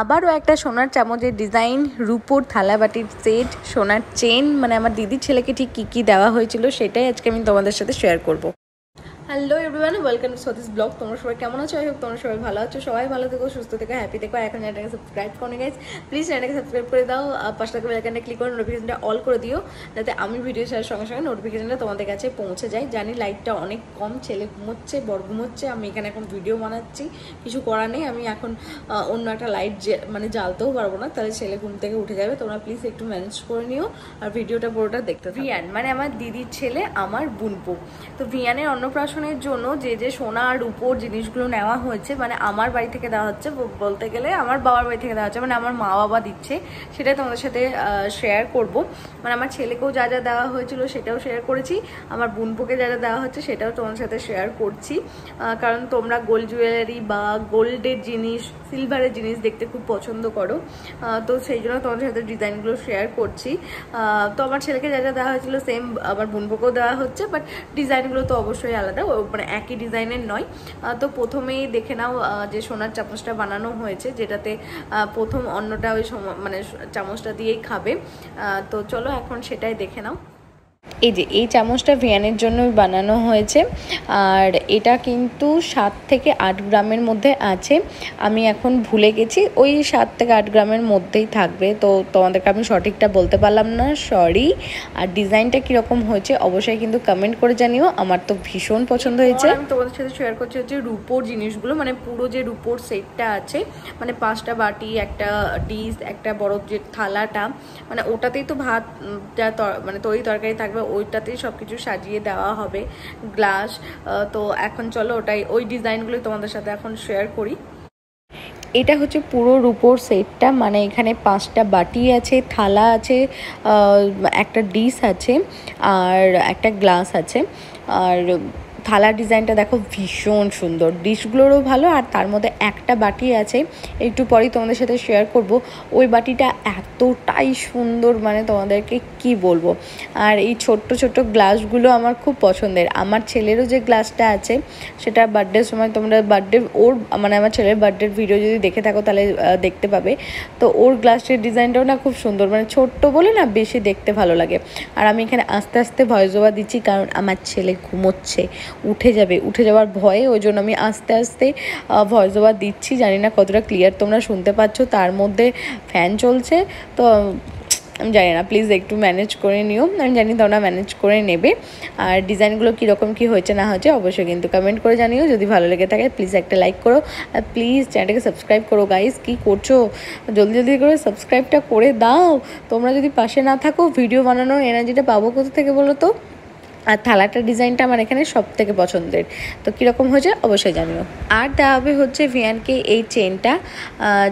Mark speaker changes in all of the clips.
Speaker 1: আবারও একটা সোনার চামচের ডিজাইন, রূপোর থালাবাটির সেট, সোনার চেন, মানে আমার দিদির ছেলেকে ঠিক কী কী দেওয়া হয়েছিল সেটাই আজকে আমি তোমাদের সাথে শেয়ার করব। Hello everyone, welcome to Satish blog. তোমরা সবাই কেমন আছো? আই হোপ তোমরা সবাই ভালো আছো। সবাই ভালো থেকো, সুস্থ থেকো, হ্যাপি থেকো। এখন চ্যানেলটাকে সাবস্ক্রাইব করে গাইজ, প্লিজ চ্যানেলটাকে সাবস্ক্রাইব করে দাও। পাশে থাকা বেল আইকনটা ক্লিক করে নোটিফিকেশনটা অল করে দিও, যাতে আমি ভিডিও ছাড়ার সঙ্গে সঙ্গে নোটিফিকেশনটা তোমাদের কাছে পৌঁছে যায়। জানি লাইটটা অনেক কম, ছেলে ঘুমোচ্ছে, বড় ঘুমোচ্ছে, আমি এখানে এখন ভিডিও বানাচ্ছি, কিছু করার নেই। আমি এখন অন্য একটা লাইট মানে জ্বালতেও পারবো না, তাহলে ছেলে ঘুম থেকে উঠে যাবে। তোমরা প্লিজ একটু ম্যানেজ করে নিও আর ভিডিওটা পুরোটা দেখতে থাকো। ভিয়ান মানে আমার দিদির ছেলে, আমার বুনপো। তো ভিয়ানের অন্নপ্রাশনের জন্য যে সোনা আর রূপোর জিনিসগুলো নেওয়া হয়েছে, মানে আমার বাড়ি থেকে দেওয়া হচ্ছে, বলতে গেলে আমার বাবার বাড়ি থেকে দেওয়া হচ্ছে, মানে আমার মা বাবা দিচ্ছে, সেটাই তোমাদের সাথে শেয়ার করব। মানে আমার ছেলেকেও যা যা দেওয়া হয়েছিল সেটাও শেয়ার করেছি, আমার বোনপোকে যা যা দেওয়া হচ্ছে সেটাও তোমাদের সাথে শেয়ার করছি। কারণ তোমরা গোল্ড জুয়েলারি বা গোল্ডের জিনিস, সিলভারের জিনিস দেখতে খুব পছন্দ করো, তো সেই জন্য তোমাদের সাথে ডিজাইনগুলো শেয়ার করছি। তো আমার ছেলেকে যা যা দেওয়া হয়েছিল সেম আমার বোনপোকেও দেওয়া হচ্ছে, বাট ডিজাইনগুলো তো অবশ্যই আলাদা, মানে একই ডিজাইনের নয়। তো প্রথমেই দেখে নাও যে সোনার চামচটা বানানো হয়েছে, যেটাতে প্রথম অন্নটা ওই মানে চামচটা দিয়েই খাবে। তো চলো এখন সেটাই দেখে নাও। এই চামচটা ভিয়ানের জন্যই বানানো হয়েছে, আর এটা কিন্তু 7 থেকে 8 গ্রামের মধ্যে আছে। আমি এখন ভুলে গেছি, ওই 7 থেকে 8 গ্রামের মধ্যেই থাকবে, তো তোমাদেরকে আমি সঠিকটা বলতে পারলাম না, সরি। আর ডিজাইনটা কীরকম হয়েছে অবশ্যই কিন্তু কমেন্ট করে জানিও, আমার তো ভীষণ পছন্দ হয়েছে। আমি তোমাদের সাথে শেয়ার করছি হচ্ছে রূপোর জিনিসগুলো, মানে পুরো যে রূপোর সেটটা আছে, মানে 5টা বাটি, একটা ডিশ, একটা বড় যে থালাটা, মানে ওটাতেই তো ভাত মানে তরকারি থাকবে, ওইটাতেই সব কিছু সাজিয়ে দেওয়া হবে, গ্লাস। তো এখন চলো ওই ডিজাইনগুলোই তোমাদের সাথে এখন শেয়ার করি। এটা হচ্ছে পুরো রূপোর সেটটা, মানে এখানে 5টা বাটি আছে, থালা আছে, একটা ডিশ আছে, আর একটা গ্লাস আছে। আর থালার ডিজাইনটা দেখো ভীষণ সুন্দর, ডিশগুলোরও ভালো, আর তার মধ্যে একটা বাটি আছে, একটু পরেই তোমাদের সাথে শেয়ার করব। ওই বাটিটা এতটাই সুন্দর, মানে তোমাদেরকে কি বলবো। আর এই ছোট্ট ছোট্ট গ্লাসগুলো আমার খুব পছন্দের। আমার ছেলেরও যে গ্লাসটা আছে সেটা বার্থডের সময়, তোমরা মানে আমার ছেলের বার্থডের ভিডিও যদি দেখে থাকো তাহলে দেখতে পাবে। তো ওর গ্লাসের ডিজাইনটাও না খুব সুন্দর, মানে ছোট্ট বলে না বেশি দেখতে ভালো লাগে। আর আমি এখানে আস্তে আস্তে ভয়েস ওভার দিচ্ছি, কারণ আমার ছেলে ঘুমোচ্ছে, উঠে যাওয়ার ভয়ে, ওই জন্য আমি আস্তে আস্তে ভয়েস ওভার দিচ্ছি। জানি না কতটা ক্লিয়ার তোমরা শুনতে পাচ্ছ, তার মধ্যে ফ্যান চলছে, তো আমি জানি না, প্লিজ একটু ম্যানেজ করে নিও। আমি জানি তোমরা ম্যানেজ করে নেবে। আর ডিজাইনগুলো কীরকম কী হয়েছে না হয়েছে অবশ্যই কিন্তু কমেন্ট করে জানিও। যদি ভালো লেগে থাকে প্লিজ একটা লাইক করো, আর প্লিজ চ্যানেলটাকে সাবস্ক্রাইব করো। গাইজ কী করছো, জলদি জলদি করে সাবস্ক্রাইবটা করে দাও। তোমরা যদি পাশে না থাকো ভিডিও বানানোর এনার্জিটা পাবো কোথা থেকে বলো তো। আর থালাটার ডিজাইনটা আমার এখানে সব থেকে পছন্দের, তো কীরকম হয়েছে অবশ্যই জানিও। আর দেওয়া হবে হচ্ছে ভিয়ানকে এই চেনটা,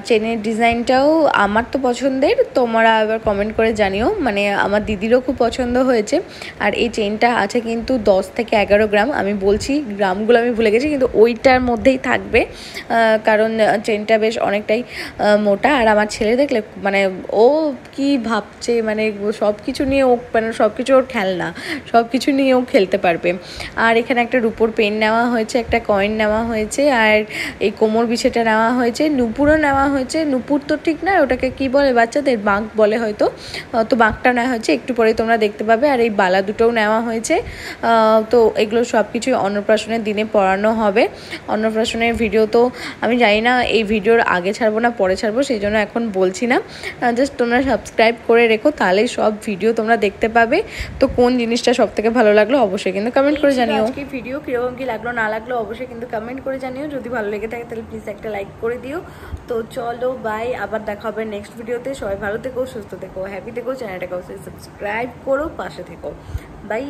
Speaker 1: চেনের ডিজাইনটাও আমার তো পছন্দের, তোমরা আবার কমেন্ট করে জানিও, মানে আমার দিদিরও খুব পছন্দ হয়েছে। আর এই চেনটা আছে কিন্তু 10 থেকে 11 গ্রাম, আমি বলছি গ্রামগুলো আমি ভুলে গেছি, কিন্তু ওইটার মধ্যেই থাকবে, কারণ চেনটা বেশ অনেকটাই মোটা। আর আমার ছেলে দেখলে মানে ও কি ভাবছে, মানে সব কিছু নিয়ে ও, মানে সব কিছু ওর খেলনা, সব কিছু নিয়েও খেলতে পারবে। আর এখানে একটা রূপোর পেন নেওয়া হয়েছে, একটা কয়েন নেওয়া হয়েছে, আর এই কোমর বিছেটা নেওয়া হয়েছে, নুপুরও নেওয়া হয়েছে। নুপুর তো ঠিক না, ওটাকে কি বলে বাচ্চাদের, বাঁক বলে হয়তো, তো বাঁকটা নেওয়া হয়েছে, একটু পরে তোমরা দেখতে পাবে। আর এই বালা দুটোও নেওয়া হয়েছে। তো এগুলো সব কিছুই অন্নপ্রাশনের দিনে পড়ানো হবে। অন্নপ্রাশনের ভিডিও তো আমি জানি না এই ভিডিওর আগে ছাড়বো না পরে ছাড়বো, সেই জন্য এখন বলছি না, জাস্ট তোমরা সাবস্ক্রাইব করে রেখো, তাহলেই সব ভিডিও তোমরা দেখতে পাবে। তো কোন জিনিসটা সব থেকে ভালো লাগলো অবশ্যই কিন্তু কমেন্ট করে জানিও। আজকে ভিডিও কিরকম কি লাগলো না লাগলো অবশ্যই কিন্তু কমেন্ট করে জানিও। যদি ভালো লেগে থাকে তাহলে প্লিজ একটা লাইক করে দিও। তো চলো বাই, আবার দেখা হবে নেক্সট ভিডিওতে। সবাই ভালো থেকো, সুস্থ থেকো, হ্যাপি থেকো, চ্যানেলটাকে অবশ্যই সাবস্ক্রাইব করো, পাশে থেকো। বাই।